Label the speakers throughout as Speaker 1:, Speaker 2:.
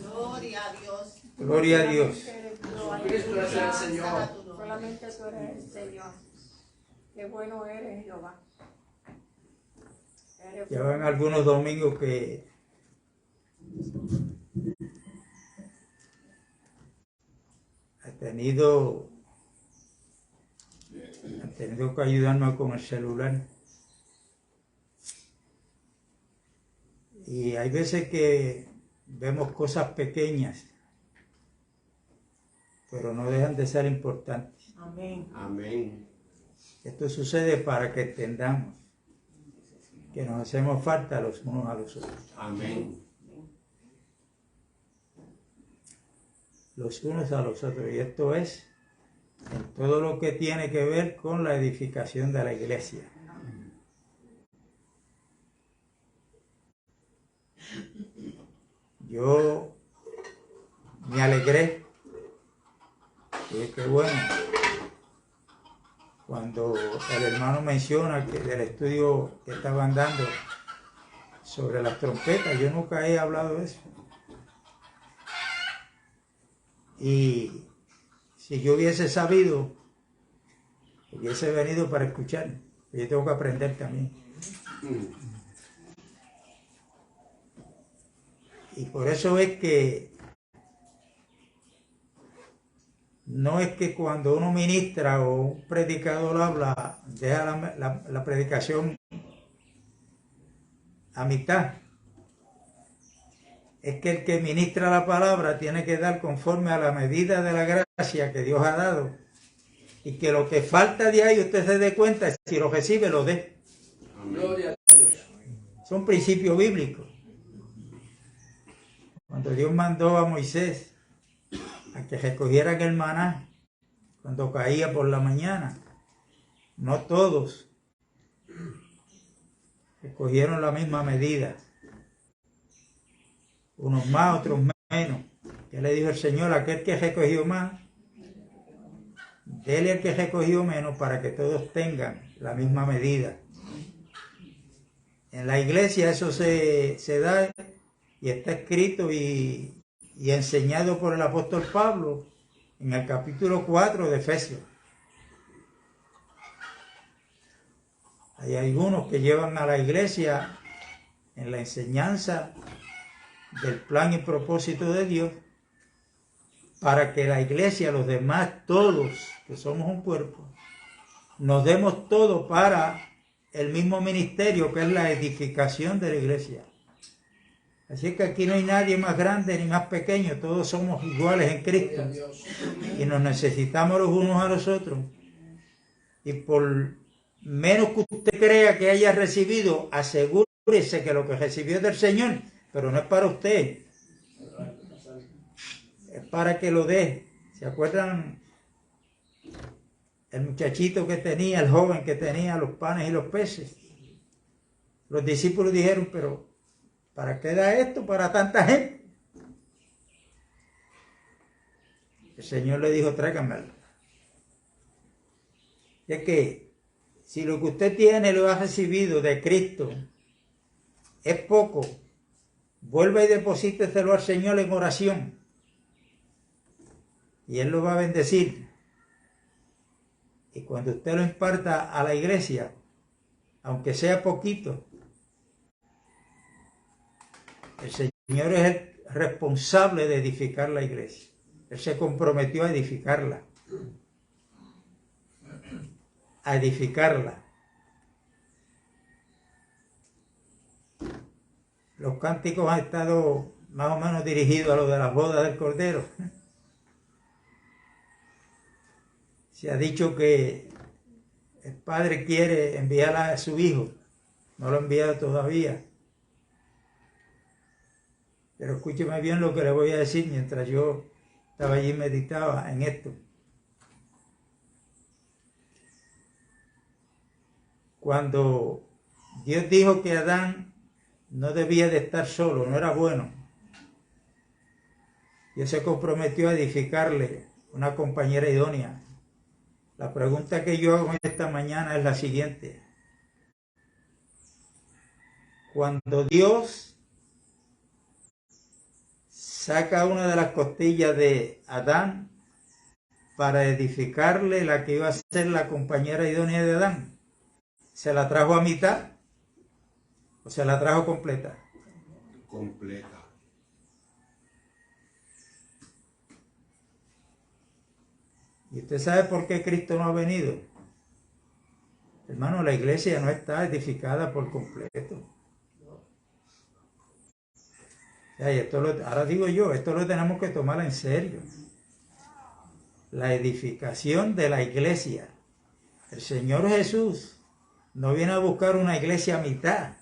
Speaker 1: Gloria a Dios.
Speaker 2: Gloria a Dios.
Speaker 3: Cristo es el Señor.
Speaker 4: Solamente tú eres el Señor. Qué bueno eres, Jehová.
Speaker 2: Ya van algunos domingos que ha tenido que ayudarnos con el celular. Y hay veces que vemos cosas pequeñas, pero no dejan de ser importantes.
Speaker 1: Amén.
Speaker 3: Amén.
Speaker 2: Esto sucede para que entendamos que nos hacemos falta los unos a los otros.
Speaker 3: Amén.
Speaker 2: Los unos a los otros. Y esto es en todo lo que tiene que ver con la edificación de la iglesia. Yo me alegré, y qué bueno, cuando el hermano menciona que del estudio que estaban dando sobre las trompetas. Yo nunca he hablado de eso. Y si yo hubiese sabido, hubiese venido para escuchar. Yo tengo que aprender también. Y por eso es que no es que cuando uno ministra o un predicador habla, deja la predicación a mitad. Es que el que ministra la palabra tiene que dar conforme a la medida de la gracia que Dios ha dado. Y que lo que falta de ahí usted se dé cuenta, si lo recibe, lo dé.
Speaker 3: Gloria a Dios.
Speaker 2: Son principios bíblicos. Cuando Dios mandó a Moisés a que recogieran el maná cuando caía por la mañana, no todos recogieron la misma medida. Unos más, otros menos. Ya le dijo el Señor, aquel que recogió más, dele al que recogió menos para que todos tengan la misma medida. En la iglesia eso se da y está escrito y enseñado por el apóstol Pablo en el capítulo 4 de Efesios. Hay algunos que llevan a la iglesia en la enseñanza del plan y propósito de Dios para que la iglesia, los demás, todos, que somos un cuerpo, nos demos todo para el mismo ministerio que es la edificación de la iglesia. Así que aquí no hay nadie más grande ni más pequeño, todos somos iguales en Cristo y nos necesitamos los unos a los otros. Y por menos que usted crea que haya recibido, asegúrese que lo que recibió es del Señor, pero no es para usted, es para que lo dé. ¿Se acuerdan el muchachito que tenía, el joven que tenía los panes y los peces? Los discípulos dijeron, pero ¿para qué da esto para tanta gente? El Señor le dijo, tráiganmelo. Es que si lo que usted tiene lo ha recibido de Cristo es poco, vuelva y deposíteselo al Señor en oración y Él lo va a bendecir. Y cuando usted lo imparta a la iglesia, aunque sea poquito, el Señor es el responsable de edificar la iglesia. Él se comprometió a edificarla. A edificarla. Los cánticos han estado más o menos dirigidos a lo de las bodas del Cordero. Se ha dicho que el Padre quiere enviar a su Hijo. No lo ha enviado todavía. Pero escúcheme bien lo que le voy a decir mientras yo estaba allí y meditaba en esto. Cuando Dios dijo que Adán no debía de estar solo, no era bueno, Dios se comprometió a edificarle una compañera idónea. La pregunta que yo hago esta mañana es la siguiente. cuando Dios saca una de las costillas de Adán para edificarle la que iba a ser la compañera idónea de Adán, ¿se la trajo a mitad o se la trajo completa?
Speaker 3: Completa.
Speaker 2: ¿Y usted sabe por qué Cristo no ha venido? Hermano, la iglesia no está edificada por completo. O sea, ahora digo yo, esto lo tenemos que tomar en serio. La edificación de la iglesia. El Señor Jesús no viene a buscar una iglesia a mitad.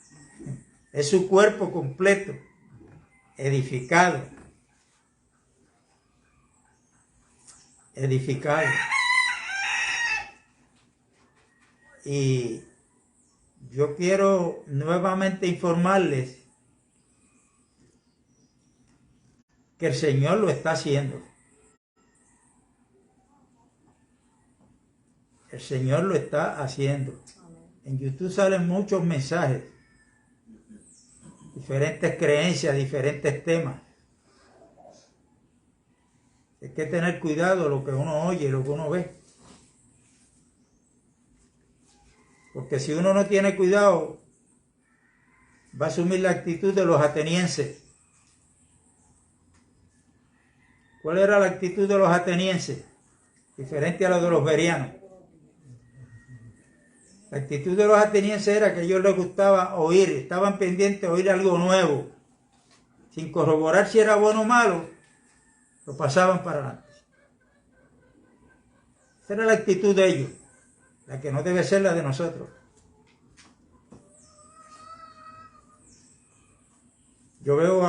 Speaker 2: Es su cuerpo completo, edificado. Edificado. Y yo quiero nuevamente informarles que el Señor lo está haciendo. El Señor lo está haciendo. En YouTube salen muchos mensajes, diferentes creencias, diferentes temas. Hay que tener cuidado lo que uno oye, lo que uno ve. Porque si uno no tiene cuidado, va a asumir la actitud de los atenienses. ¿Cuál era la actitud de los atenienses? Diferente a la de los bereanos. La actitud de los atenienses era que a ellos les gustaba oír, estaban pendientes de oír algo nuevo. Sin corroborar si era bueno o malo, lo pasaban para adelante. Esa era la actitud de ellos, la que no debe ser la de nosotros. Yo veo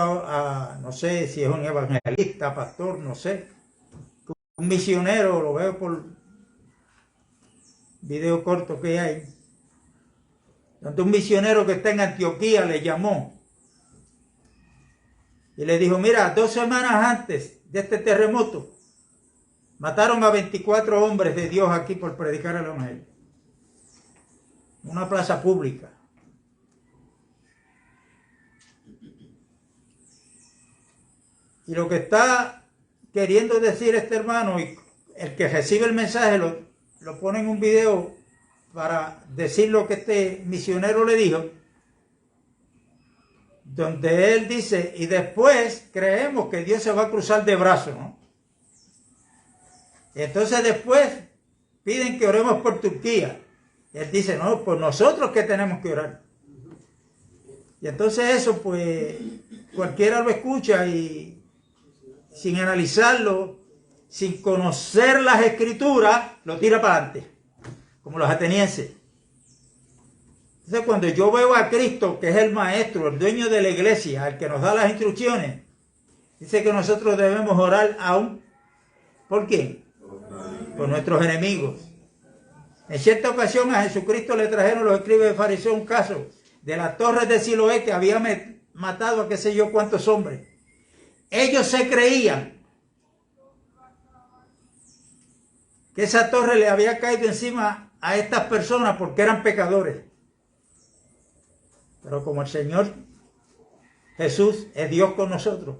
Speaker 2: no sé si es un evangelista, pastor, no sé, un misionero, lo veo por video corto que hay, donde un misionero que está en Antioquía le llamó y le dijo: mira, 2 semanas antes de este terremoto mataron a 24 hombres de Dios aquí por predicar el evangelio, una plaza pública. Y lo que está queriendo decir este hermano, y el que recibe el mensaje lo pone en un video para decir lo que este misionero le dijo, donde él dice: y después creemos que Dios se va a cruzar de brazos, ¿no? Y entonces después piden que oremos por Turquía. Y él dice: no, por nosotros que tenemos que orar. Y entonces eso, pues, cualquiera lo escucha y sin analizarlo, sin conocer las escrituras, lo tira para adelante, como los atenienses. Entonces, cuando yo veo a Cristo, que es el maestro, el dueño de la iglesia, el que nos da las instrucciones, dice que nosotros debemos orar aún. ¿Por quién? Por nuestros enemigos. En cierta ocasión a Jesucristo le trajeron los escribas de fariseos un caso de las torres de Siloé, que había matado a qué sé yo cuántos hombres. Ellos se creían que esa torre le había caído encima a estas personas porque eran pecadores. Pero como el Señor Jesús es Dios con nosotros,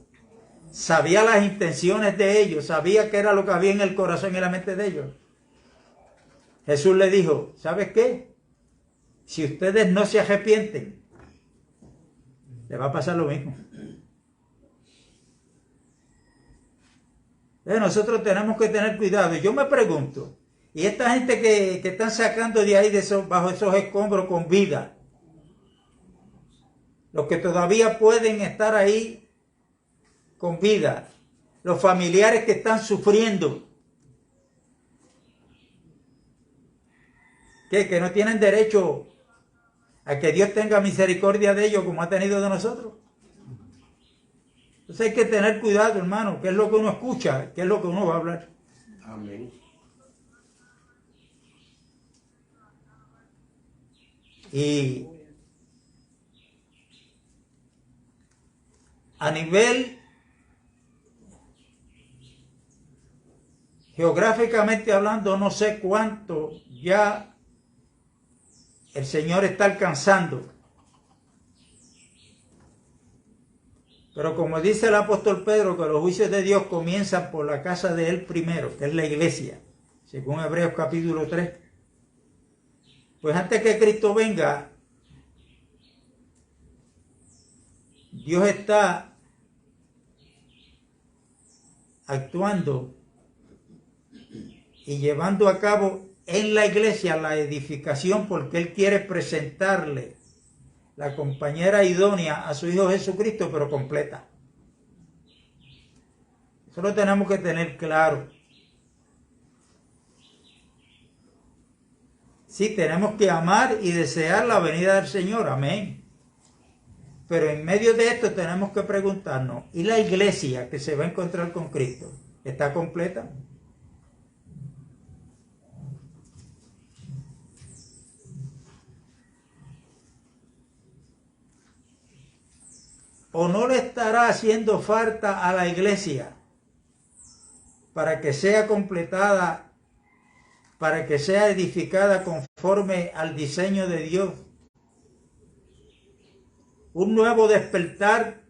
Speaker 2: sabía las intenciones de ellos, sabía qué era lo que había en el corazón y en la mente de ellos. Jesús le dijo: ¿sabes qué? Si ustedes no se arrepienten, le va a pasar lo mismo. Nosotros tenemos que tener cuidado. Yo me pregunto, y esta gente que están sacando de ahí, bajo esos escombros con vida, los que todavía pueden estar ahí con vida, los familiares que están sufriendo, que no tienen derecho a que Dios tenga misericordia de ellos como ha tenido de nosotros. Entonces hay que tener cuidado, hermano, qué es lo que uno escucha, qué es lo que uno va a hablar.
Speaker 3: Amén.
Speaker 2: Y a nivel geográficamente hablando, no sé cuánto ya el Señor está alcanzando Pero como dice el apóstol Pedro, que los juicios de Dios comienzan por la casa de él primero, que es la iglesia, según Hebreos capítulo 3. Pues antes que Cristo venga, Dios está actuando y llevando a cabo en la iglesia la edificación, porque Él quiere presentarle la compañera idónea a su Hijo Jesucristo, pero completa. Eso lo tenemos que tener claro. Sí, tenemos que amar y desear la venida del Señor, amén. Pero en medio de esto tenemos que preguntarnos, ¿y la iglesia que se va a encontrar con Cristo está completa? ¿O no le estará haciendo falta a la iglesia para que sea completada, para que sea edificada conforme al diseño de Dios? Un nuevo despertar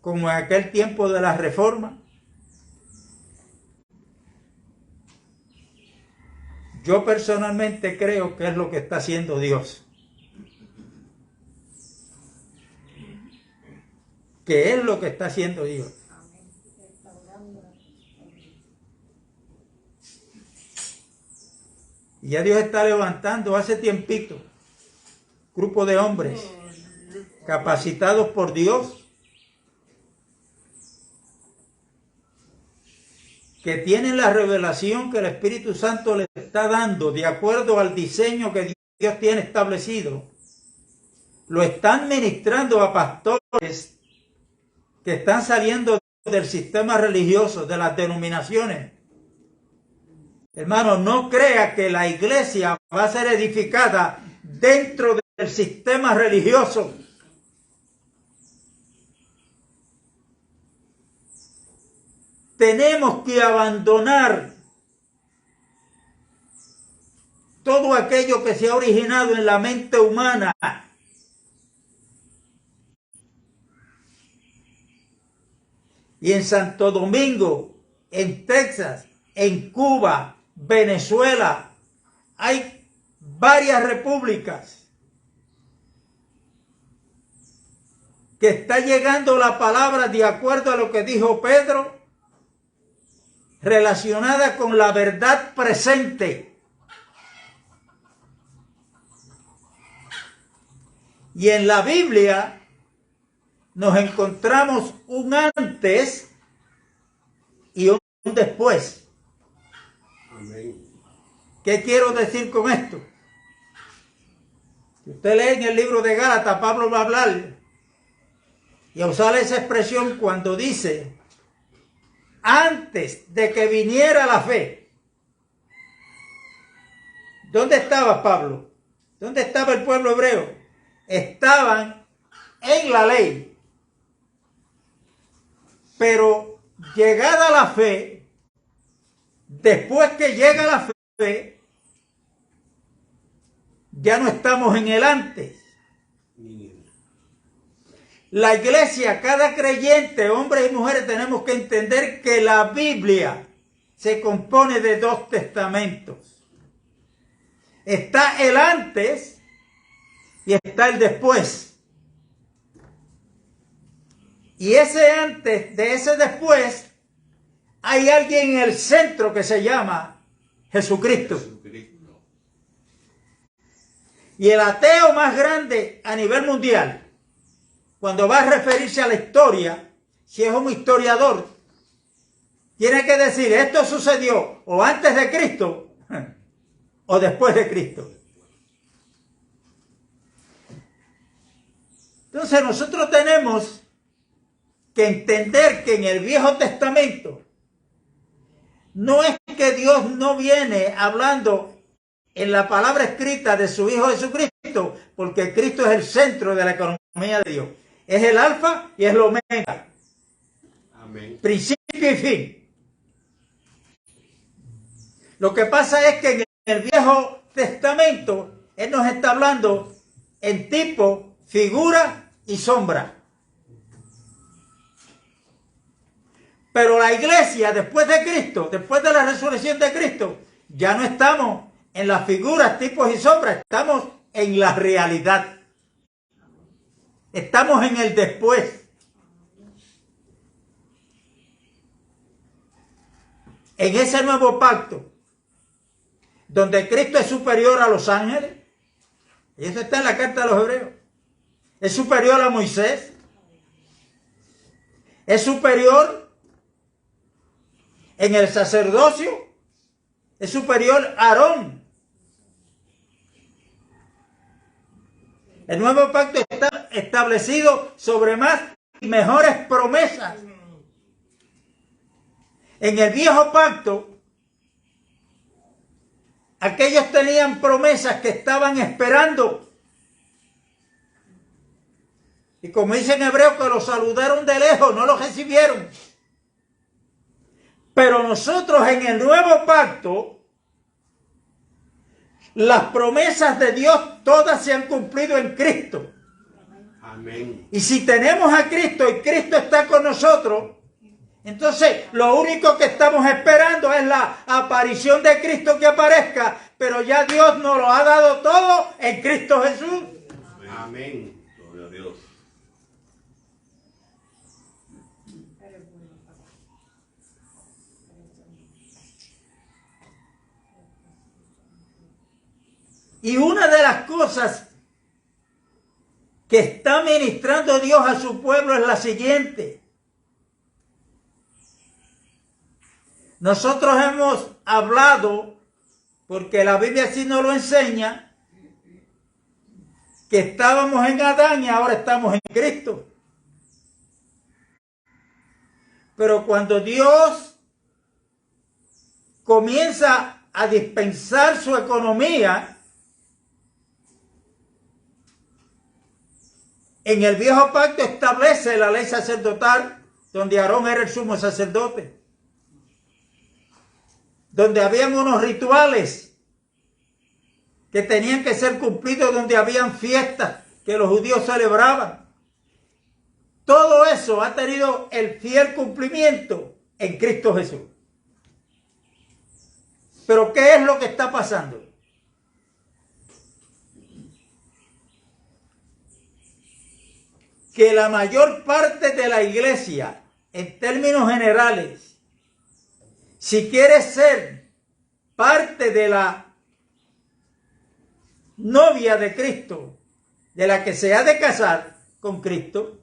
Speaker 2: como en aquel tiempo de la Reforma. Yo personalmente creo que es lo que está haciendo Dios. Que es lo que está haciendo Dios. Y ya Dios está levantando hace tiempito grupo de hombres capacitados por Dios, que tienen la revelación que el Espíritu Santo les está dando de acuerdo al diseño que Dios tiene establecido. Lo están ministrando a pastores que están saliendo del sistema religioso, de las denominaciones. Hermano, no crea que la iglesia va a ser edificada dentro del sistema religioso. Tenemos que abandonar todo aquello que se ha originado en la mente humana. Y en Santo Domingo, en Texas, en Cuba, Venezuela, hay varias repúblicas que está llegando la palabra de acuerdo a lo que dijo Pedro, relacionada con la verdad presente. Y en la Biblia nos encontramos un antes y un después.
Speaker 3: Amén.
Speaker 2: ¿Qué quiero decir con esto? Si usted lee en el libro de Gálatas, Pablo va a hablar y a usar esa expresión cuando dice, antes de que viniera la fe. ¿Dónde estaba Pablo? ¿Dónde estaba el pueblo hebreo? Estaban en la ley. Pero llegada la fe, después que llega la fe, ya no estamos en el antes. La iglesia, cada creyente, hombres y mujeres, tenemos que entender que la Biblia se compone de dos testamentos. Está el antes y está el después. Y ese antes de ese después, hay alguien en el centro que se llama Jesucristo. Y el ateo más grande a nivel mundial, cuando va a referirse a la historia, si es un historiador, tiene que decir, esto sucedió o antes de Cristo o después de Cristo. Entonces nosotros tenemos que entender que en el Viejo Testamento no es que Dios no viene hablando en la palabra escrita de su Hijo Jesucristo, porque Cristo es el centro de la economía de Dios. Es el alfa y es el omega.
Speaker 3: Amén.
Speaker 2: Principio y fin. Lo que pasa es que en el Viejo Testamento Él nos está hablando en tipo, figura y sombra. Pero la iglesia, después de Cristo, después de la resurrección de Cristo, ya no estamos en las figuras, tipos y sombras, estamos en la realidad. Estamos en el después. En ese nuevo pacto, donde Cristo es superior a los ángeles, y eso está en la carta de los Hebreos, es superior a Moisés, es superior en el sacerdocio, es superior a Aarón. El nuevo pacto está establecido sobre más y mejores promesas. En el viejo pacto, aquellos tenían promesas que estaban esperando. Y como dice en hebreo, que los saludaron de lejos, no los recibieron. Pero nosotros en el nuevo pacto, las promesas de Dios todas se han cumplido en Cristo.
Speaker 3: Amén.
Speaker 2: Y si tenemos a Cristo y Cristo está con nosotros, entonces lo único que estamos esperando es la aparición de Cristo que aparezca, pero ya Dios nos lo ha dado todo en Cristo Jesús.
Speaker 3: Amén. Gloria a Dios.
Speaker 2: Y una de las cosas que está ministrando Dios a su pueblo es la siguiente. Nosotros hemos hablado, porque la Biblia así nos lo enseña, que estábamos en Adán y ahora estamos en Cristo. Pero cuando Dios comienza a dispensar su economía, en el viejo pacto establece la ley sacerdotal, donde Aarón era el sumo sacerdote, donde habían unos rituales que tenían que ser cumplidos, donde habían fiestas que los judíos celebraban. Todo eso ha tenido el fiel cumplimiento en Cristo Jesús. Pero ¿qué es lo que está pasando? Que la mayor parte de la iglesia, en términos generales, si quiere ser parte de la novia de Cristo, de la que se ha de casar con Cristo,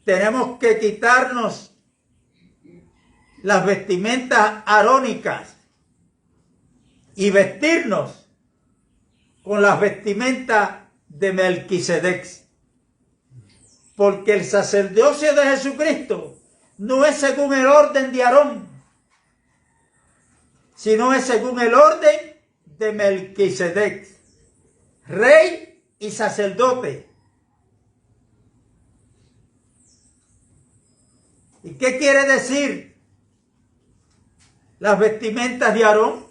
Speaker 2: tenemos que quitarnos las vestimentas arónicas y vestirnos con las vestimentas de Melquisedec. Porque el sacerdocio de Jesucristo no es según el orden de Aarón, sino es según el orden de Melquisedec, rey y sacerdote. ¿Y qué quiere decir las vestimentas de Aarón?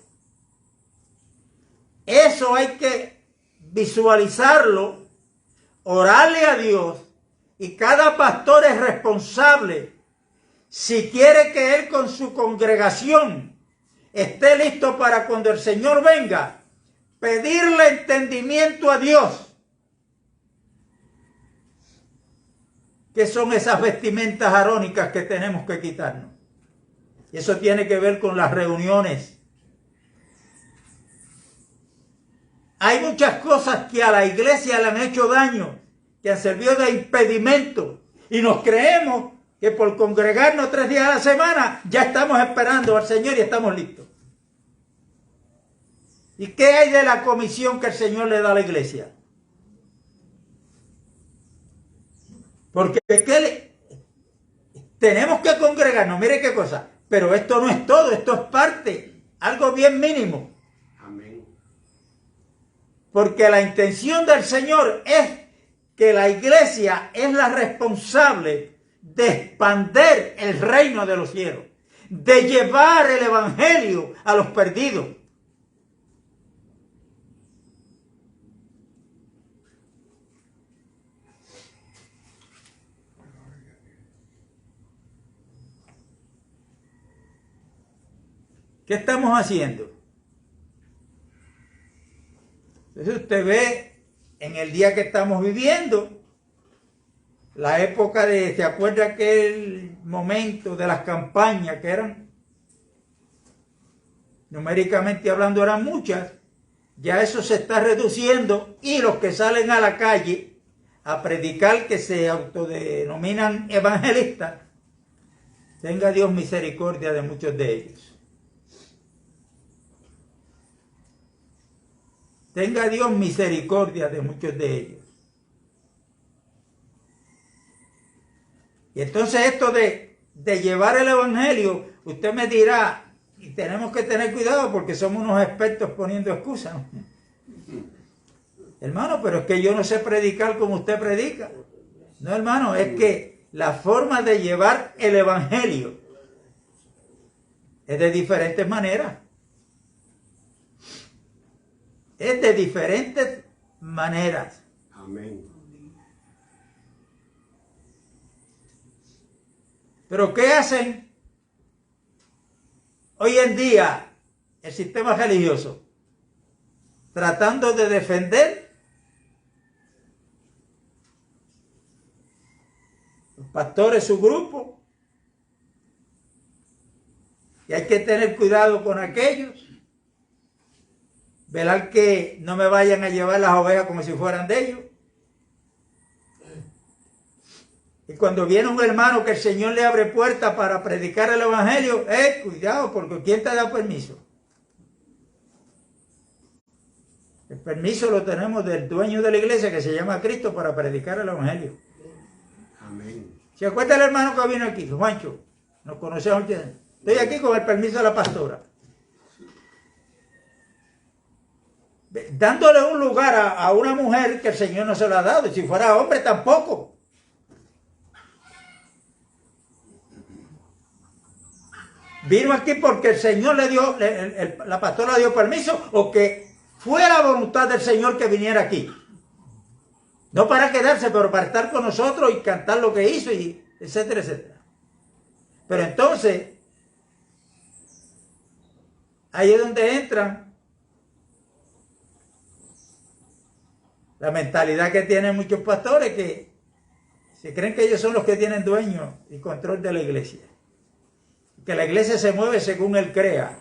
Speaker 2: Eso hay que visualizarlo, orarle a Dios, y cada pastor es responsable, si quiere que él con su congregación esté listo para cuando el Señor venga, pedirle entendimiento a Dios. ¿Qué son esas vestimentas arónicas que tenemos que quitarnos? Y eso tiene que ver con las reuniones. Hay muchas cosas que a la iglesia le han hecho daño, que han servido de impedimento, y nos creemos que por congregarnos 3 días a la semana ya estamos esperando al Señor y estamos listos. ¿Y qué hay de la comisión que el Señor le da a la iglesia? Porque tenemos que congregarnos, mire qué cosa, pero esto no es todo, esto es parte, algo bien mínimo.
Speaker 3: Amén.
Speaker 2: Porque la intención del Señor es que la iglesia es la responsable de expandir el reino de los cielos, de llevar el evangelio a los perdidos. ¿Qué estamos haciendo? Entonces usted ve en el día que estamos viviendo, la época de, ¿se acuerda aquel momento de las campañas que eran, numéricamente hablando, eran muchas? Ya eso se está reduciendo y los que salen a la calle a predicar, que se autodenominan evangelistas, tenga Dios misericordia de muchos de ellos. Tenga Dios misericordia de muchos de ellos. Y entonces esto de llevar el evangelio, usted me dirá, y tenemos que tener cuidado porque somos unos expertos poniendo excusas. Hermano, pero es que yo no sé predicar como usted predica. No, hermano, es que la forma de llevar el evangelio es de diferentes maneras. Es de diferentes maneras.
Speaker 3: Amén.
Speaker 2: Pero ¿qué hacen hoy en día el sistema religioso? Tratando de defender los pastores, su grupo. Y hay que tener cuidado con aquellos. Velar que no me vayan a llevar las ovejas como si fueran de ellos. Y cuando viene un hermano que el Señor le abre puertas para predicar el evangelio, cuidado, porque ¿quién te da permiso? El permiso lo tenemos del dueño de la iglesia, que se llama Cristo, para predicar el evangelio.
Speaker 3: Amén.
Speaker 2: ¿Se acuerda el hermano que vino aquí, Juancho? Nos conocemos. Estoy aquí con el permiso de la pastora. Dándole un lugar a una mujer que el Señor no se lo ha dado. Y si fuera hombre tampoco. Vino aquí porque el Señor le dio, la pastora le dio permiso, o que fue la voluntad del Señor que viniera aquí. No para quedarse, pero para estar con nosotros y cantar lo que hizo, y etcétera, etcétera. Pero entonces, ahí es donde entran la mentalidad que tienen muchos pastores, que se creen que ellos son los que tienen dueño y control de la iglesia. Que la iglesia se mueve según él crea.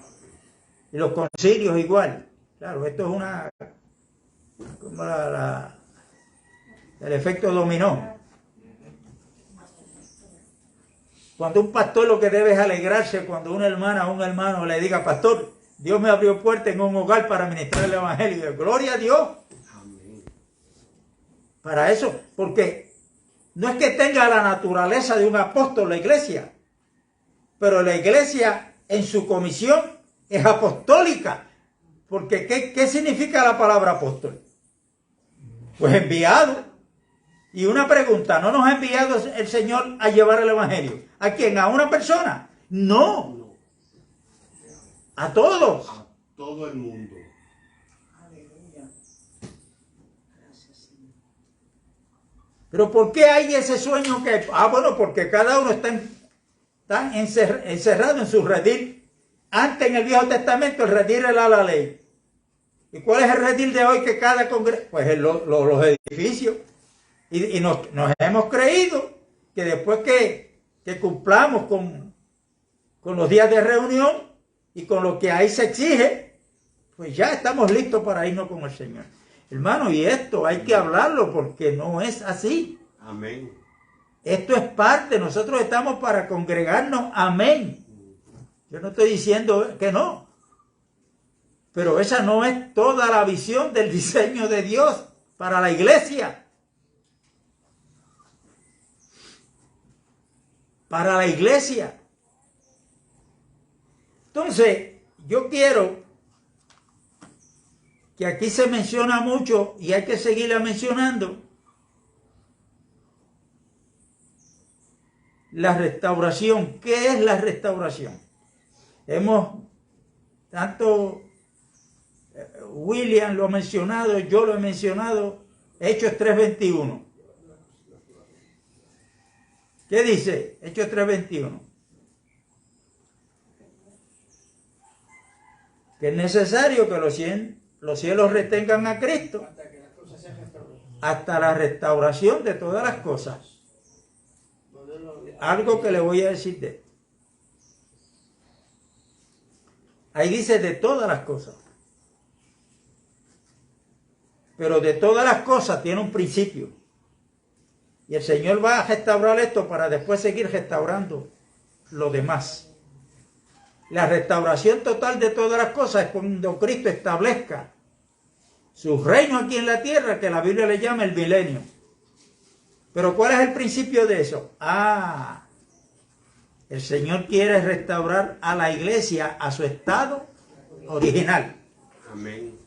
Speaker 2: Y los concilios igual. Claro, esto es una... como el efecto dominó. Cuando un pastor lo que debe es alegrarse cuando una hermana o un hermano le diga: pastor, Dios me abrió puerta en un hogar para ministrar el evangelio. Gloria a Dios.
Speaker 3: Amén.
Speaker 2: Para eso, porque no es que tenga la naturaleza de un apóstol la iglesia, pero la iglesia en su comisión es apostólica. Porque ¿qué significa la palabra apóstol? Pues enviado. Y una pregunta: ¿no nos ha enviado el Señor a llevar el evangelio? ¿A quién? ¿A una persona? No. A todos.
Speaker 3: A todo el mundo.
Speaker 2: Pero ¿por qué hay ese sueño que... bueno, porque cada uno está encerrado en su redil. Antes, en el Viejo Testamento, el redil era la ley. ¿Y cuál es el redil de hoy que cada congreso? Pues los edificios. Y nos hemos creído que después que cumplamos con los días de reunión y con lo que ahí se exige, pues ya estamos listos para irnos con el Señor. Hermano, y esto hay que hablarlo porque no es así.
Speaker 3: Amén.
Speaker 2: Esto es parte, nosotros estamos para congregarnos, amén. Yo no estoy diciendo que no, pero esa no es toda la visión del diseño de Dios para la iglesia. Para la iglesia. Entonces, yo quiero que aquí se menciona mucho y hay que seguirla mencionando. La restauración. ¿Qué es la restauración? Tanto William lo ha mencionado, yo lo he mencionado, Hechos 3:21. ¿Qué dice Hechos 3:21? que es necesario que los cielos retengan a Cristo hasta la restauración de todas las cosas. Algo que le voy a decir de esto. Ahí dice de todas las cosas. Pero de todas las cosas tiene un principio. Y el Señor va a restaurar esto para después seguir restaurando lo demás. La restauración total de todas las cosas es cuando Cristo establezca su reino aquí en la tierra, que la Biblia le llama el milenio. Pero ¿cuál es el principio de eso? El Señor quiere restaurar a la iglesia a su estado original.
Speaker 3: Amén.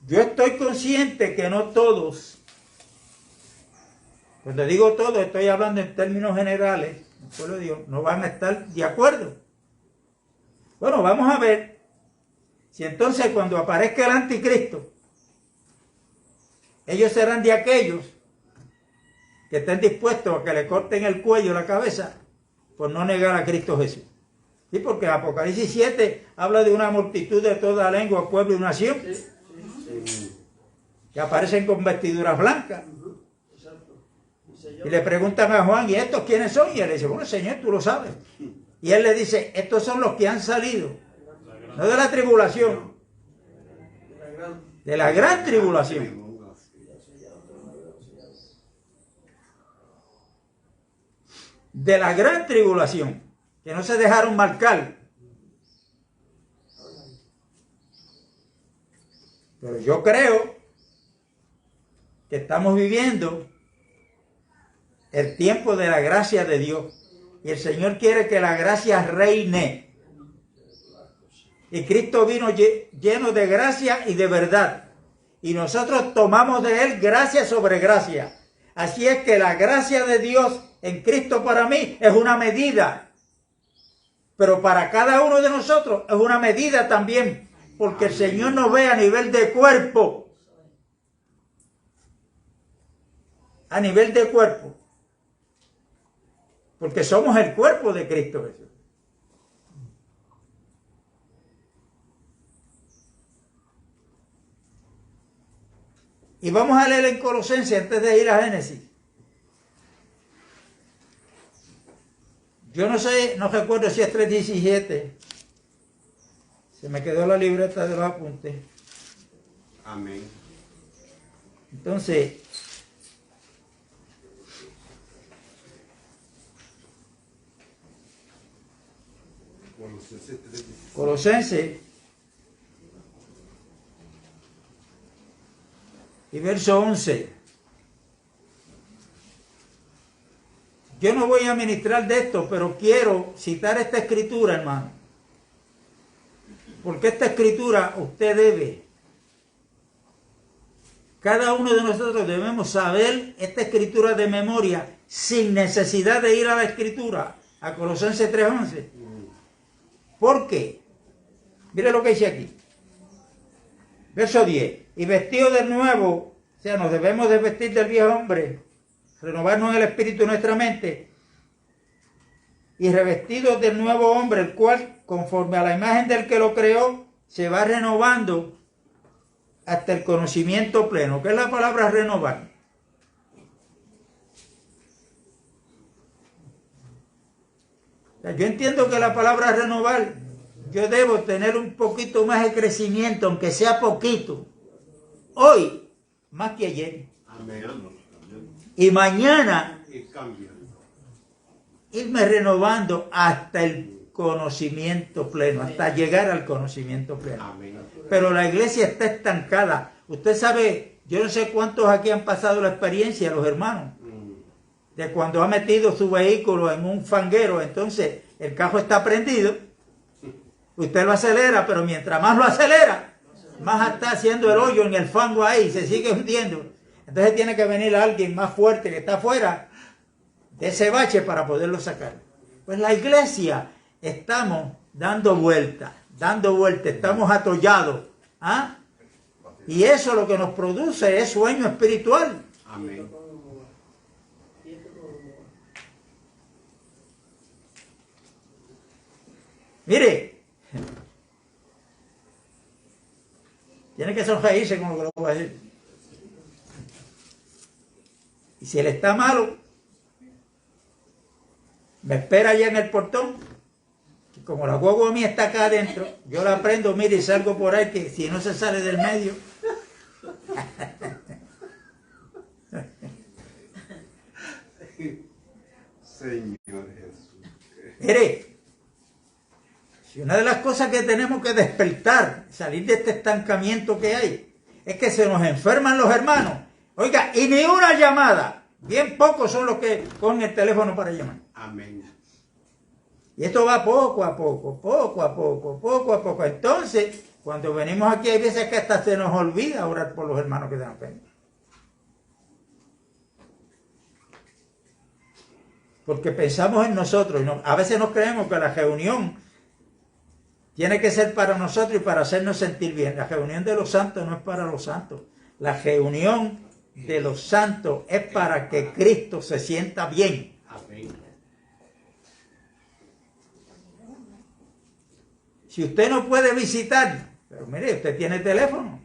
Speaker 2: Yo estoy consciente que no todos, cuando digo todos, estoy hablando en términos generales, el pueblo de Dios, no van a estar de acuerdo. Bueno, vamos a ver si entonces cuando aparezca el anticristo, ellos serán de aquellos que estén dispuestos a que le corten el cuello y la cabeza por no negar a Cristo Jesús. Sí, porque Apocalipsis 7 habla de una multitud de toda lengua, pueblo y nación, que aparecen con vestiduras blancas. Y le preguntan a Juan, ¿y estos quiénes son? Y él le dice, bueno, Señor, tú lo sabes. Y él le dice, estos son los que han salido, no de la tribulación, de la gran tribulación. De la gran tribulación, que no se dejaron marcar. Pero yo creo que estamos viviendo el tiempo de la gracia de Dios. Y el Señor quiere que la gracia reine. Y Cristo vino lleno de gracia y de verdad. Y nosotros tomamos de Él gracia sobre gracia. Así es que la gracia de Dios en Cristo para mí es una medida. Pero para cada uno de nosotros es una medida también. Porque el Señor nos ve a nivel de cuerpo. A nivel de cuerpo. Porque somos el cuerpo de Cristo Jesús. Y vamos a leer en Colosenses antes de ir a Génesis. Yo no sé, no recuerdo si es 3:17. Se me quedó la libreta de los apuntes.
Speaker 3: Amén.
Speaker 2: Entonces, Colosenses y verso 11. Yo no voy a ministrar de esto, pero quiero citar esta escritura, hermano. Porque esta escritura usted debe. Cada uno de nosotros debemos saber esta escritura de memoria sin necesidad de ir a la escritura, a Colosenses 3:11. ¿Por qué? Mire lo que dice aquí. Verso 10. Y vestido de nuevo, o sea, nos debemos de vestir del viejo hombre, renovarnos en el espíritu de nuestra mente, y revestidos del nuevo hombre, el cual, conforme a la imagen del que lo creó, se va renovando hasta el conocimiento pleno. ¿Qué es la palabra renovar? Yo entiendo que la palabra renovar, yo debo tener un poquito más de crecimiento, aunque sea poquito. Hoy, más que ayer.
Speaker 3: Amén.
Speaker 2: Y mañana,
Speaker 3: Y cambia.
Speaker 2: irme renovando hasta el conocimiento pleno, hasta llegar al conocimiento pleno.
Speaker 3: Amén.
Speaker 2: Pero la iglesia está estancada. Usted sabe, yo no sé cuántos aquí han pasado la experiencia, los hermanos, de cuando ha metido su vehículo en un fanguero, entonces el carro está prendido, usted lo acelera, pero mientras más lo acelera, más está haciendo el hoyo en el fango ahí, se sigue hundiendo. Entonces tiene que venir alguien más fuerte que está afuera de ese bache para poderlo sacar. Pues la iglesia estamos dando vueltas, estamos atollados. ¿Ah? Y eso lo que nos produce es sueño espiritual.
Speaker 3: Amén.
Speaker 2: Mire, Tiene que sonreírse con lo que lo voy a decir. Y si él está malo, me espera allá en el portón. Y como la guagua mía está acá adentro, yo la prendo, mire, y salgo por ahí, que si no se sale del medio.
Speaker 3: Señor Jesús.
Speaker 2: Mire, si una de las cosas que tenemos que despertar, salir de este estancamiento que hay, es que se nos enferman los hermanos. Oiga, y ni una llamada. Bien pocos son los que cogen el teléfono para llamar.
Speaker 3: Amén.
Speaker 2: Y esto va poco a poco, poco a poco, poco a poco. Entonces, cuando venimos aquí, hay veces que hasta se nos olvida orar por los hermanos que están enfermos. Porque pensamos en nosotros. Y a veces nos creemos que la reunión tiene que ser para nosotros y para hacernos sentir bien. La reunión de los santos no es para los santos. La reunión de los santos es para que Cristo se sienta bien.
Speaker 3: Amén.
Speaker 2: Si usted no puede visitar, pero mire, usted tiene teléfono.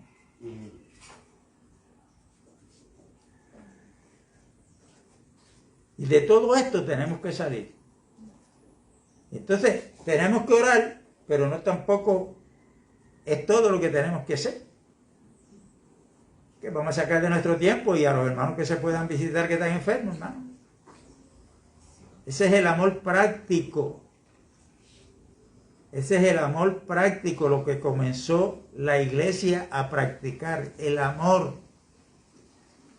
Speaker 2: Y de todo esto tenemos que salir. Entonces, tenemos que orar, pero no tampoco es todo lo que tenemos que hacer. Que vamos a sacar de nuestro tiempo y a los hermanos que se puedan visitar que están enfermos, hermano. Ese es el amor práctico. Ese es el amor práctico, lo que comenzó la iglesia a practicar, el amor.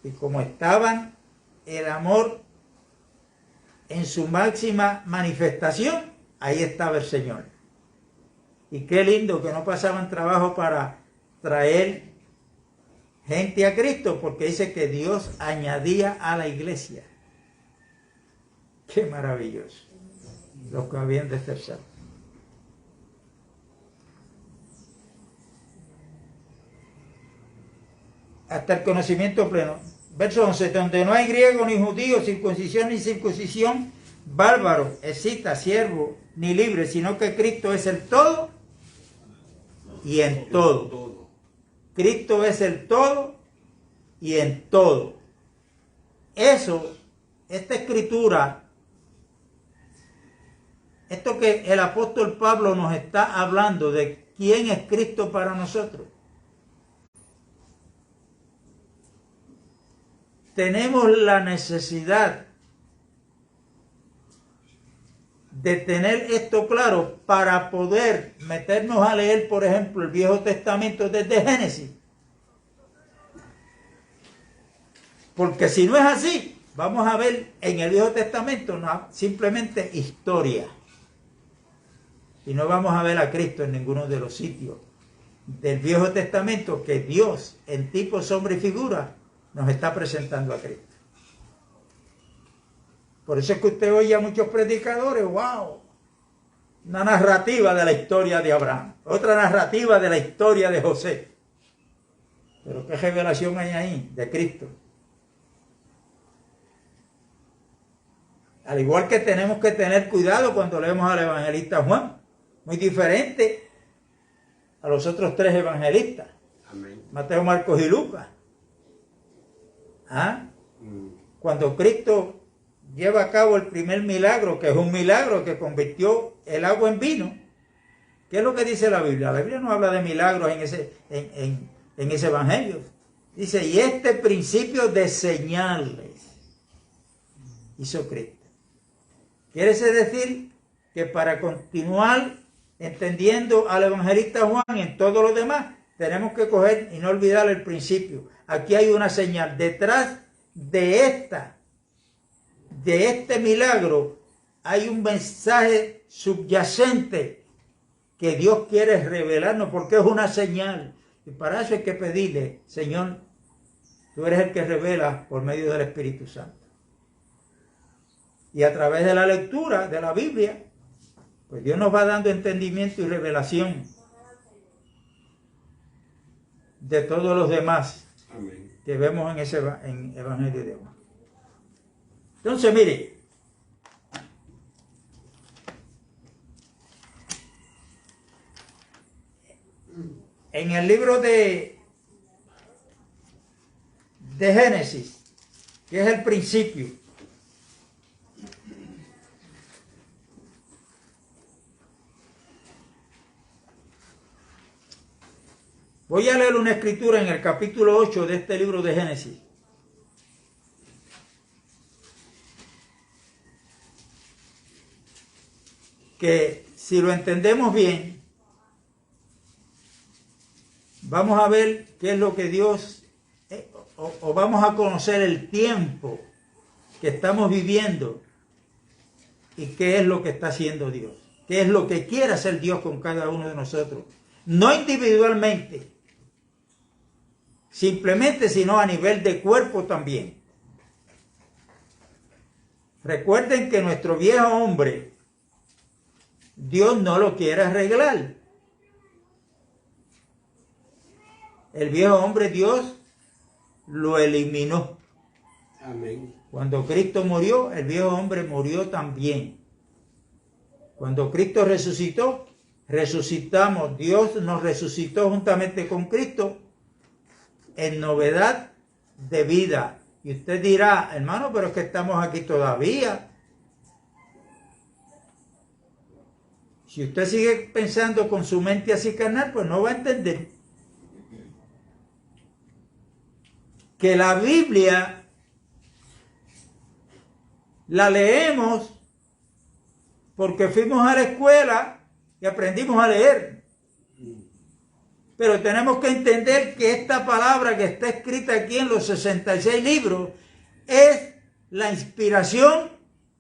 Speaker 2: Y como estaban el amor en su máxima manifestación, ahí estaba el Señor. Y qué lindo que no pasaban trabajo para traer gente a Cristo, porque dice que Dios añadía a la iglesia. Qué maravilloso. Los que habían de ser salvos. Hasta el conocimiento pleno. Verso 11, donde no hay griego ni judío, circuncisión ni circuncisión, bárbaro, escita, siervo, ni libre, sino que Cristo es el todo y en todo. Cristo es el todo y en todo. Eso, esta escritura, esto que el apóstol Pablo nos está hablando de quién es Cristo para nosotros. Tenemos la necesidad de tener esto claro para poder meternos a leer, por ejemplo, el Viejo Testamento desde Génesis. Porque si no es así, vamos a ver en el Viejo Testamento simplemente historia. Y no vamos a ver a Cristo en ninguno de los sitios del Viejo Testamento que Dios, en tipo, sombra y figura, nos está presentando a Cristo. Por eso es que usted oye a muchos predicadores, wow, una narrativa de la historia de Abraham, otra narrativa de la historia de José. Pero ¿qué revelación hay ahí de Cristo? Al igual que tenemos que tener cuidado cuando leemos al evangelista Juan, muy diferente a los otros tres evangelistas,
Speaker 3: Amén.
Speaker 2: Mateo, Marcos y Lucas. Cuando Cristo lleva a cabo el primer milagro, que es un milagro que convirtió el agua en vino, ¿qué es lo que dice la Biblia? La Biblia no habla de milagros en ese evangelio. Dice, y este principio de señales hizo Cristo. Quiere decir que para continuar entendiendo al evangelista Juan en todo lo demás, tenemos que coger y no olvidar el principio. Aquí hay una señal. Detrás de este milagro hay un mensaje subyacente que Dios quiere revelarnos porque es una señal. Y para eso hay que pedirle, Señor, tú eres el que revela por medio del Espíritu Santo. Y a través de la lectura de la Biblia, pues Dios nos va dando entendimiento y revelación de todos los demás. Amén. Que vemos en Evangelio de Juan. Entonces, mire, en el libro de de Génesis, que es el principio. Voy a leer una escritura en el capítulo 8 de este libro de Génesis. Que si lo entendemos bien, vamos a ver qué es lo que Dios, o vamos a conocer el tiempo que estamos viviendo y qué es lo que está haciendo Dios, qué es lo que quiere hacer Dios con cada uno de nosotros, no individualmente, simplemente, sino a nivel de cuerpo también. Recuerden que nuestro viejo hombre, Dios no lo quiere arreglar. El viejo hombre Dios lo eliminó.
Speaker 3: Amén.
Speaker 2: Cuando Cristo murió, el viejo hombre murió también. Cuando Cristo resucitó, resucitamos. Dios nos resucitó juntamente con Cristo en novedad de vida. Y usted dirá, hermano, pero es que estamos aquí todavía. Si usted sigue pensando con su mente así carnal, pues no va a entender que la Biblia la leemos porque fuimos a la escuela y aprendimos a leer. Pero tenemos que entender que esta palabra que está escrita aquí en los 66 libros es la inspiración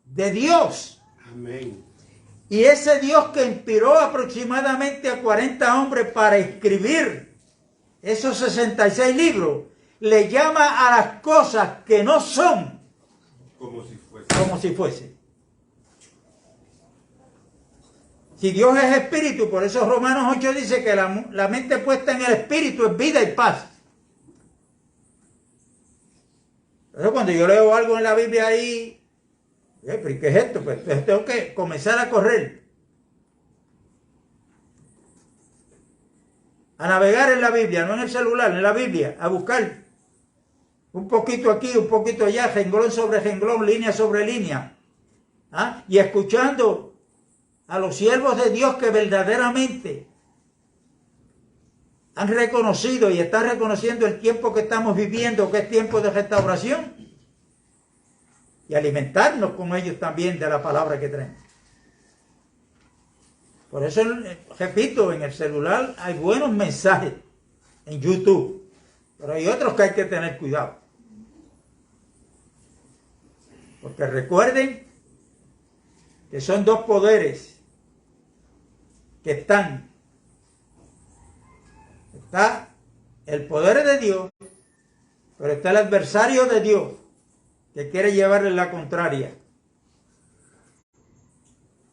Speaker 2: de Dios.
Speaker 3: Amén.
Speaker 2: Y ese Dios que inspiró aproximadamente a 40 hombres para escribir esos 66 libros, le llama a las cosas que no son
Speaker 3: Como si fuese.
Speaker 2: como si fuese. Si Dios es espíritu, por eso Romanos 8 dice que la mente puesta en el espíritu es vida y paz. Pero cuando yo leo algo en la Biblia ahí, ¿pero qué es esto? Pues tengo que comenzar a correr, a navegar en la Biblia, no en el celular, en la Biblia, a buscar un poquito aquí, un poquito allá, renglón sobre renglón, línea sobre línea, ¿ah? Y escuchando a los siervos de Dios que verdaderamente han reconocido y están reconociendo el tiempo que estamos viviendo, que es tiempo de restauración, y alimentarnos con ellos también de la palabra que traen. Por eso, repito, en el celular hay buenos mensajes en YouTube, pero hay otros que hay que tener cuidado. Porque recuerden que son dos poderes que están. Está el poder de Dios, pero está el adversario de Dios que quiere llevarle la contraria.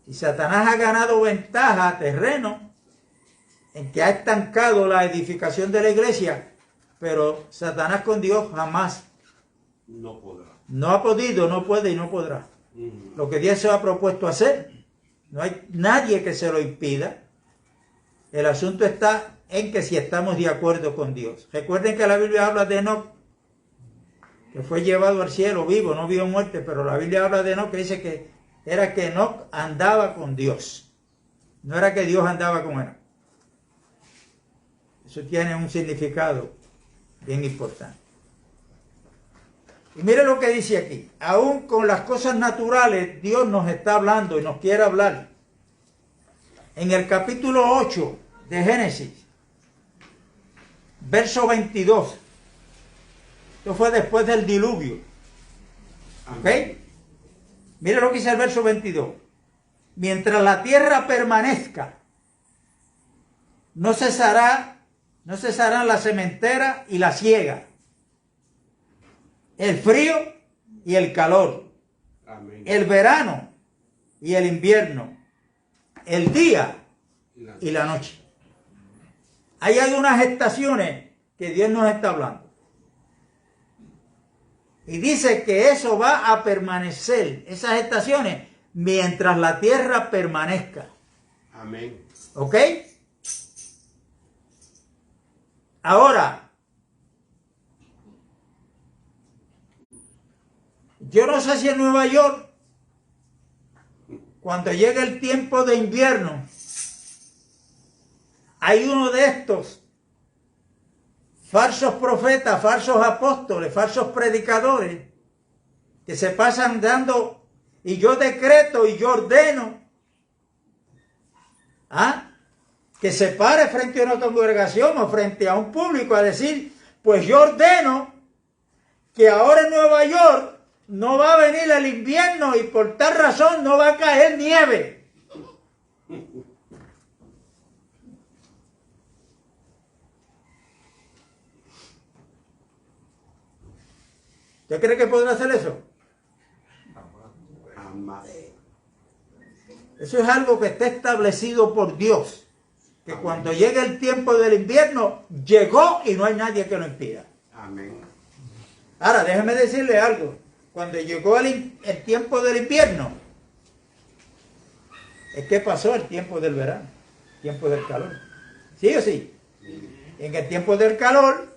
Speaker 2: Y Satanás ha ganado ventaja, terreno, en que ha estancado la edificación de la iglesia, pero Satanás con Dios jamás
Speaker 3: No podrá.
Speaker 2: no ha podido, no puede y no podrá. Lo que Dios se ha propuesto hacer, no hay nadie que se lo impida. El asunto está en que si estamos de acuerdo con Dios. Recuerden que la Biblia habla de Enoc, que fue llevado al cielo vivo, no vio muerte, pero la Biblia habla de Enoc, que dice que era que Enoc andaba con Dios. No era que Dios andaba con él. Eso tiene un significado bien importante. Y mire lo que dice aquí. Aún con las cosas naturales, Dios nos está hablando y nos quiere hablar. En el capítulo 8 de Génesis, verso 22. Esto fue después del diluvio. ¿Ok? Mire lo que dice el verso 22. Mientras la tierra permanezca, no cesarán la sementera y la siega, el frío y el calor,
Speaker 3: Amén.
Speaker 2: el verano y el invierno, el día y la noche. Ahí hay unas estaciones que Dios nos está hablando. Y dice que eso va a permanecer, esas estaciones, mientras la tierra permanezca.
Speaker 3: Amén.
Speaker 2: ¿Ok? Ahora, Yo no sé si en Nueva York, cuando llega el tiempo de invierno, hay uno de estos falsos profetas, falsos apóstoles, falsos predicadores, que se pasan dando, y yo decreto y yo ordeno, que se pare frente a una congregación o frente a un público a decir, pues yo ordeno que ahora en Nueva York no va a venir el invierno y por tal razón no va a caer nieve. ¿Usted cree que podrá hacer eso?
Speaker 3: Jamás.
Speaker 2: Eso es algo que está establecido por Dios. Que cuando llegue el tiempo del invierno, llegó y no hay nadie que lo impida.
Speaker 3: Amén.
Speaker 2: Ahora, déjeme decirle algo. Cuando llegó el tiempo del invierno, es que pasó el tiempo del verano, el tiempo del calor. ¿Sí o sí? En el tiempo del calor,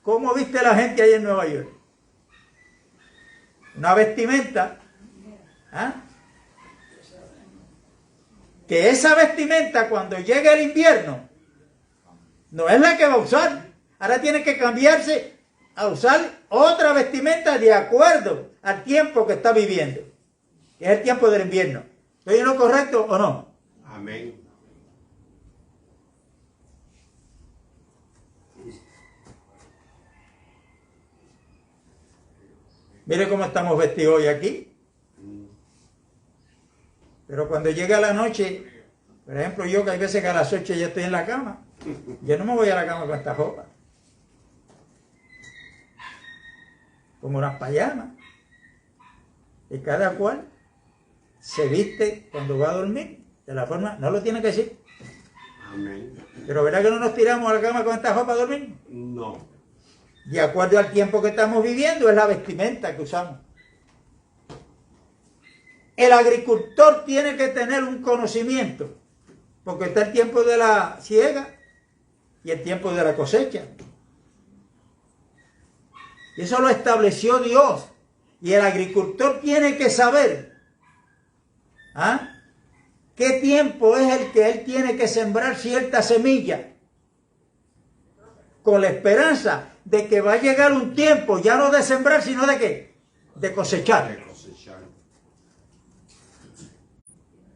Speaker 2: ¿cómo viste la gente ahí en Nueva York? Una vestimenta, que esa vestimenta cuando llegue el invierno no es la que va a usar. Ahora tiene que cambiarse a usar otra vestimenta de acuerdo al tiempo que está viviendo, que es el tiempo del invierno. ¿Estoy en lo correcto o no?
Speaker 3: Amén.
Speaker 2: Mire cómo estamos vestidos hoy aquí. Pero cuando llega la noche, por ejemplo, yo que hay veces que a las 8 ya estoy en la cama, yo no me voy a la cama con esta ropa. Como unas payamas. Y cada cual se viste cuando va a dormir. De la forma, no lo tiene que decir.
Speaker 3: Amén.
Speaker 2: Pero ¿verdad que no nos tiramos a la cama con esta ropa a dormir?
Speaker 3: No.
Speaker 2: De acuerdo al tiempo que estamos viviendo, es la vestimenta que usamos. El agricultor tiene que tener un conocimiento, porque está el tiempo de la siega y el tiempo de la cosecha. Y eso lo estableció Dios. Y el agricultor tiene que saber qué tiempo es el que él tiene que sembrar cierta semilla, con la esperanza de que va a llegar un tiempo, ya no de sembrar, sino de ¿qué? De cosechar.
Speaker 3: De cosechar.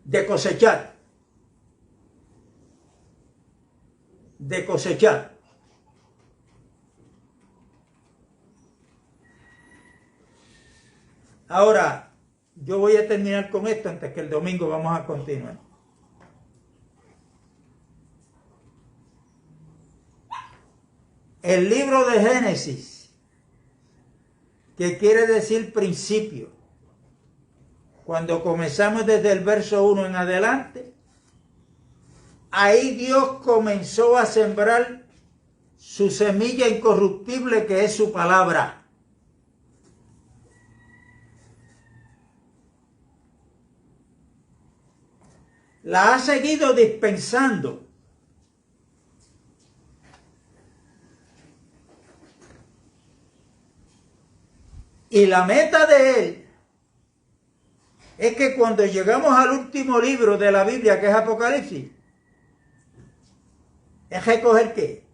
Speaker 2: De cosechar. De cosechar. Ahora, yo voy a terminar con esto antes que el domingo vamos a continuar. El libro de Génesis, que quiere decir principio, cuando comenzamos desde el verso 1 en adelante, ahí Dios comenzó a sembrar su semilla incorruptible, que es su palabra. La ha seguido dispensando. Y la meta de él es que cuando llegamos al último libro de la Biblia, que es Apocalipsis, es recoger ¿qué?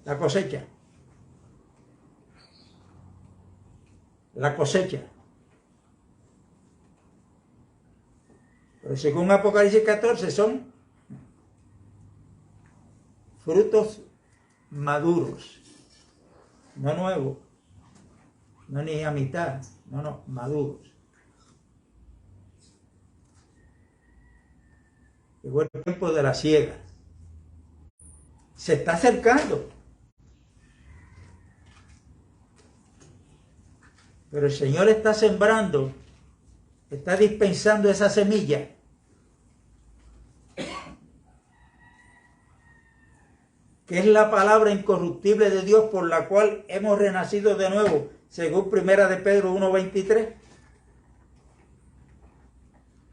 Speaker 2: La cosecha. La cosecha. Pero según Apocalipsis 14 son frutos maduros, no nuevos, no ni a mitad, no, maduros. Llegó el tiempo de la siega. Se está acercando. Pero el Señor está sembrando, está dispensando esa semilla. Que es la palabra incorruptible de Dios por la cual hemos renacido de nuevo, según 1 de Pedro 1:23.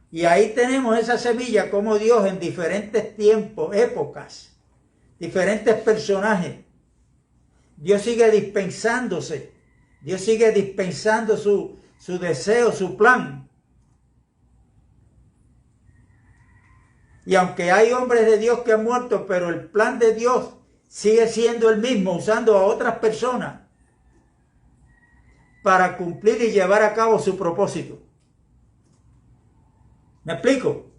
Speaker 2: Y ahí tenemos esa semilla, como Dios en diferentes tiempos, épocas, diferentes personajes, Dios sigue dispensándose, Dios sigue dispensando su su deseo, su plan. Y aunque hay hombres de Dios que han muerto, pero el plan de Dios sigue siendo el mismo, usando a otras personas para cumplir y llevar a cabo su propósito. ¿Me explico?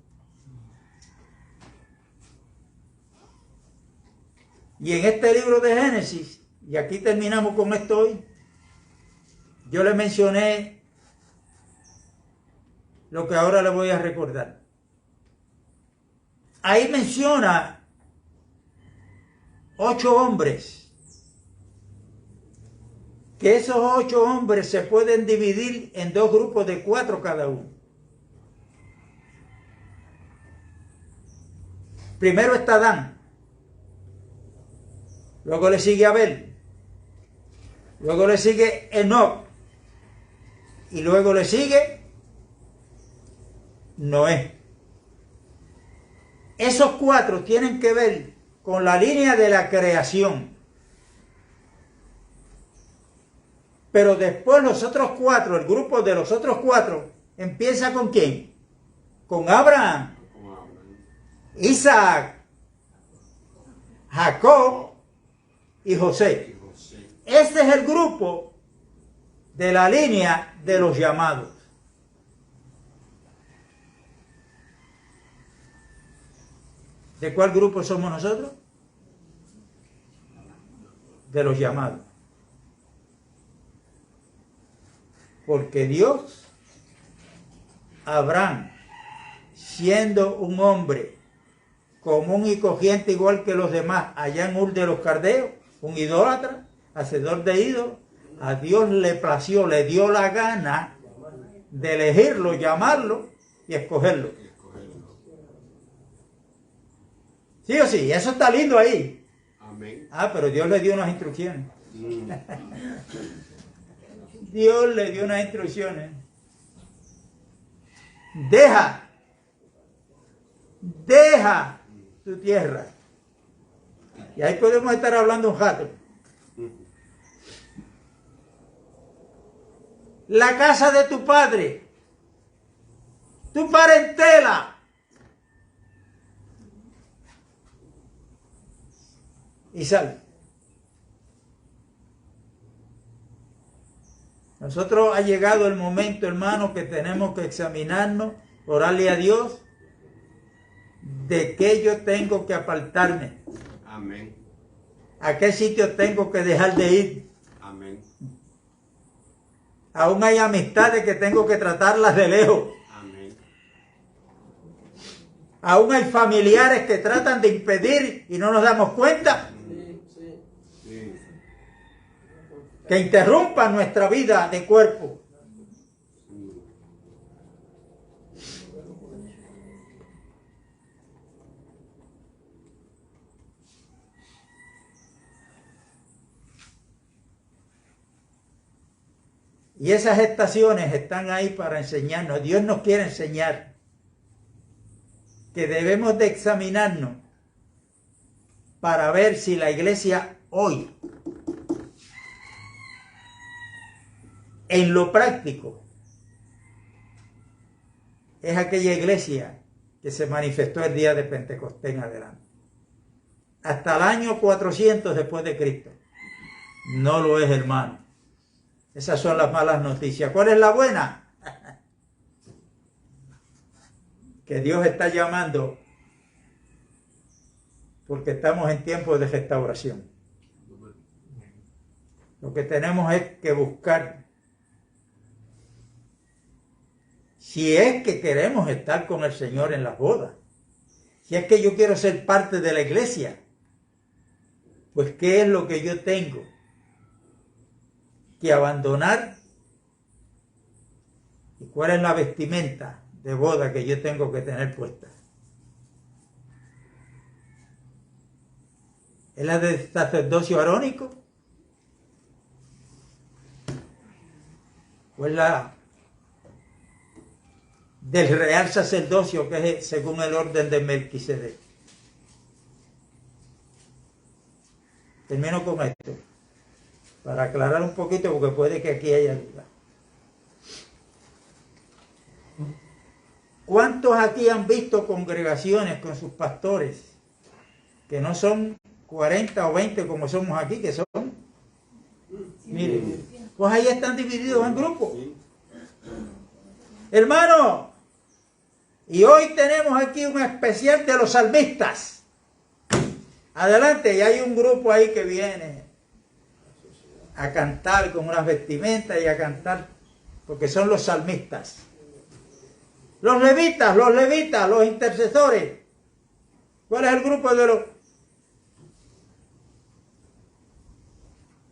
Speaker 2: Y en este libro de Génesis, y aquí terminamos con esto hoy, yo le mencioné lo que ahora le voy a recordar. Ahí menciona 8 hombres, que esos 8 hombres se pueden dividir en 2 grupos de 4 cada uno. Primero está Adán, luego le sigue Abel, luego le sigue Enoc y luego le sigue Noé. Esos 4 tienen que ver con la línea de la creación. Pero después los otros 4, el grupo de los otros 4, empieza ¿con quién? Con Abraham, Isaac, Jacob y José. Este es el grupo de la línea de los llamados. ¿De cuál grupo somos nosotros? De los llamados. Porque Dios, Abraham, siendo un hombre común y corriente igual que los demás, allá en Ur de los Caldeos, un idólatra, hacedor de ídolos, a Dios le plació, le dio la gana de elegirlo, llamarlo y escogerlo. ¿Sí o sí? Eso está lindo ahí.
Speaker 3: Amén.
Speaker 2: Ah, pero Dios le dio unas instrucciones. Dios le dio unas instrucciones. Deja tu tierra. Y ahí podemos estar hablando un rato. La casa de tu padre, tu parentela. Y sal. Nosotros ha llegado el momento, hermano, que tenemos que examinarnos, orarle a Dios, de qué yo tengo que apartarme.
Speaker 3: Amén.
Speaker 2: A qué sitio tengo que dejar de ir.
Speaker 3: Amén.
Speaker 2: Aún hay amistades que tengo que tratarlas de lejos.
Speaker 3: Amén.
Speaker 2: Aún hay familiares que tratan de impedir y no nos damos cuenta.
Speaker 3: Sí.
Speaker 2: Que interrumpan nuestra vida de cuerpo. Y esas estaciones están ahí para enseñarnos. Dios nos quiere enseñar que debemos de examinarnos para ver si la iglesia hoy, en lo práctico, es aquella iglesia que se manifestó el día de Pentecostés en adelante. Hasta el año 400 después de Cristo. No lo es, hermano. Esas son las malas noticias. ¿Cuál es la buena? Que Dios está llamando porque estamos en tiempos de restauración. Lo que tenemos es que buscar, si es que queremos estar con el Señor en las bodas, si es que yo quiero ser parte de la iglesia, pues ¿qué es lo que yo tengo que abandonar? ¿Y cuál es la vestimenta de boda que yo tengo que tener puesta? ¿Es la del sacerdocio arónico? ¿O es la del real sacerdocio que es según el orden de Melquisedec? Termino con esto, para aclarar un poquito porque puede que aquí haya duda. ¿Cuántos aquí han visto congregaciones con sus pastores que no son 40 o 20 como somos aquí, que son? Miren, pues ahí están divididos en grupos. Hermano, y hoy tenemos aquí un especial de los salmistas. Adelante, y hay un grupo ahí que viene a cantar con unas vestimentas y a cantar, porque son los salmistas. Los levitas, los intercesores. ¿Cuál es el grupo de los?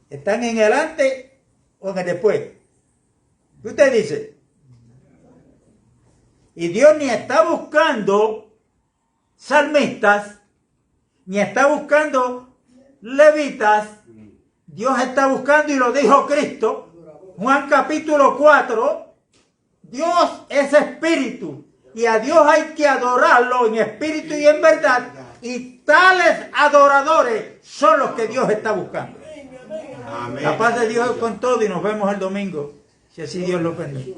Speaker 2: ¿Están en el antes o en el después? ¿Qué usted dice? Y Dios ni está buscando salmistas, ni está buscando levitas. Dios está buscando, y lo dijo Cristo, Juan capítulo 4, Dios es espíritu, y a Dios hay que adorarlo en espíritu y en verdad, y tales adoradores son los que Dios está buscando.
Speaker 3: Amén.
Speaker 2: La paz de Dios con todo, y nos vemos el domingo, si así Dios lo permite.